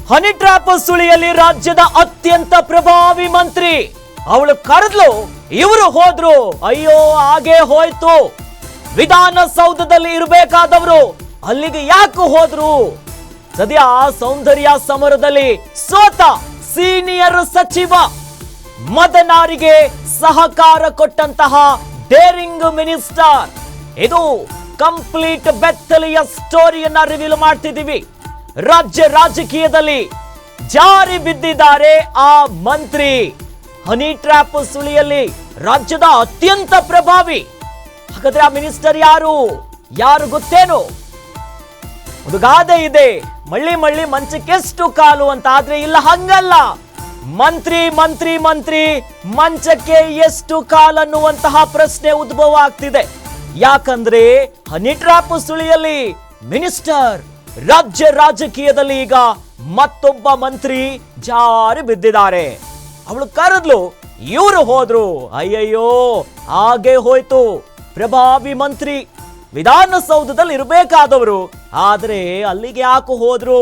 Honey trap ಸುಳಿಯಲ್ಲಿ ರಾಜ್ಯದ ಅತ್ಯಂತ ಪ್ರಭಾವಿ ಮಂತ್ರಿ ಅವಳು ಕರೆದ್ಲು, ಇವರು ಹೋದ್ರು. ಅಯ್ಯೋ ಹಾಗೆ ಹೋಯ್ತು. ವಿಧಾನಸೌಧದಲ್ಲಿ ಇರಬೇಕಾದವರು ಅಲ್ಲಿಗೆ ಯಾಕೆ ಹೋದ್ರು? ಸದ್ಯ ಸೌಂದರ್ಯ ಸಮರದಲ್ಲಿ ಸೋತ ಸೀನಿಯರ್ ಸಚಿವ ಮದನಾರಿಗೆ ಸಹಕಾರ ಕೊಟ್ಟಂತಹ ಡೇರಿಂಗ್ ಮಿನಿಸ್ಟರ್. ಇದು ಕಂಪ್ಲೀಟ್ ಬೆತ್ತಲೆಯ ಸ್ಟೋರಿಯನ್ನ ರಿವೀಲ್ ಮಾಡ್ತಿದ್ದೀವಿ. ರಾಜ್ಯ ರಾಜಕೀಯದಲ್ಲಿ ಜಾರಿ ಬಿದ್ದಿದ್ದಾರೆ ಆ ಮಂತ್ರಿ. ಹನಿ ಟ್ರ್ಯಾಪ್ ಸುಳಿಯಲ್ಲಿ ರಾಜ್ಯದ ಅತ್ಯಂತ ಪ್ರಭಾವಿ. ಹಾಗಾದ್ರೆ ಆ ಮಿನಿಸ್ಟರ್ ಯಾರು ಗೊತ್ತೇನು? ಒಂದು ಗಾದೆ ಇದೆ, ಮಳ್ಳಿ ಮಳ್ಳಿ ಮಂಚಕ್ಕೆಷ್ಟು ಕಾಲು ಅಂತ. ಆದ್ರೆ ಇಲ್ಲ, ಹಂಗಲ್ಲ. ಮಂತ್ರಿ ಮಂತ್ರಿ ಮಂತ್ರಿ ಮಂಚಕ್ಕೆ ಎಷ್ಟು ಕಾಲನ್ನುವಂತಹ ಪ್ರಶ್ನೆ ಉದ್ಭವ ಆಗ್ತಿದೆ. ಯಾಕಂದ್ರೆ ಹನಿ ಟ್ರ್ಯಾಪ್ ಸುಳಿಯಲ್ಲಿ ಮಿನಿಸ್ಟರ್, ರಾಜ್ಯ ರಾಜಕೀಯದಲ್ಲಿ ಈಗ ಮತ್ತೊಬ್ಬ ಮಂತ್ರಿ ಜಾರಿ ಬಿದ್ದಿದ್ದಾರೆ. ಅವಳು ಕರೆದ್ಲು, ಇವರು ಹೋದ್ರು. ಅಯ್ಯಯ್ಯೋ ಹಾಗೆ ಹೋಯ್ತು. ಪ್ರಭಾವಿ ಮಂತ್ರಿ ವಿಧಾನಸೌಧದಲ್ಲಿ ಇರಬೇಕಾದವರು, ಆದ್ರೆ ಅಲ್ಲಿಗೆ ಯಾಕೆ ಹೋದ್ರು?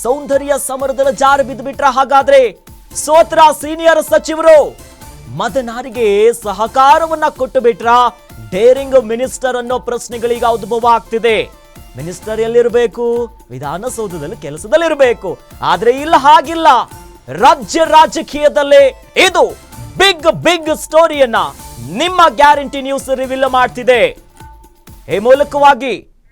ಸೌಂದರ್ಯ ಸಮರದಲ್ಲಿ ಜಾರಿ ಬಿದ್ದು ಬಿಟ್ರ? ಹಾಗಾದ್ರೆ ಸೋತ್ರ ಸೀನಿಯರ್ ಸಚಿವರು ಮದನಾರಿಗೆ ಸಹಕಾರವನ್ನ ಕೊಟ್ಟು ಬಿಟ್ರ? ಡೇರಿಂಗ್ ಮಿನಿಸ್ಟರ್ ಅನ್ನೋ ಪ್ರಶ್ನೆಗಳೀಗ ಉದ್ಭವ ಆಗ್ತಿದೆ. ಮಿನಿಸ್ಟರ್ ಎಲ್ಲಿರಬೇಕು? ವಿಧಾನಸೌಧದಲ್ಲಿ ಕೆಲಸದಲ್ಲಿರಬೇಕು. ಆದ್ರೆ ಇಲ್ಲ, ಹಾಗಿಲ್ಲ. ರಾಜ್ಯ ರಾಜಕೀಯದಲ್ಲೇ ಇದು ಬಿಗ್ ಸ್ಟೋರಿಯನ್ನ ನಿಮ್ಮ ಗ್ಯಾರಂಟಿ ನ್ಯೂಸ್ ರಿವೀಲ್ ಮಾಡ್ತಿದೆ. ಈ ಮೂಲಕವಾಗಿ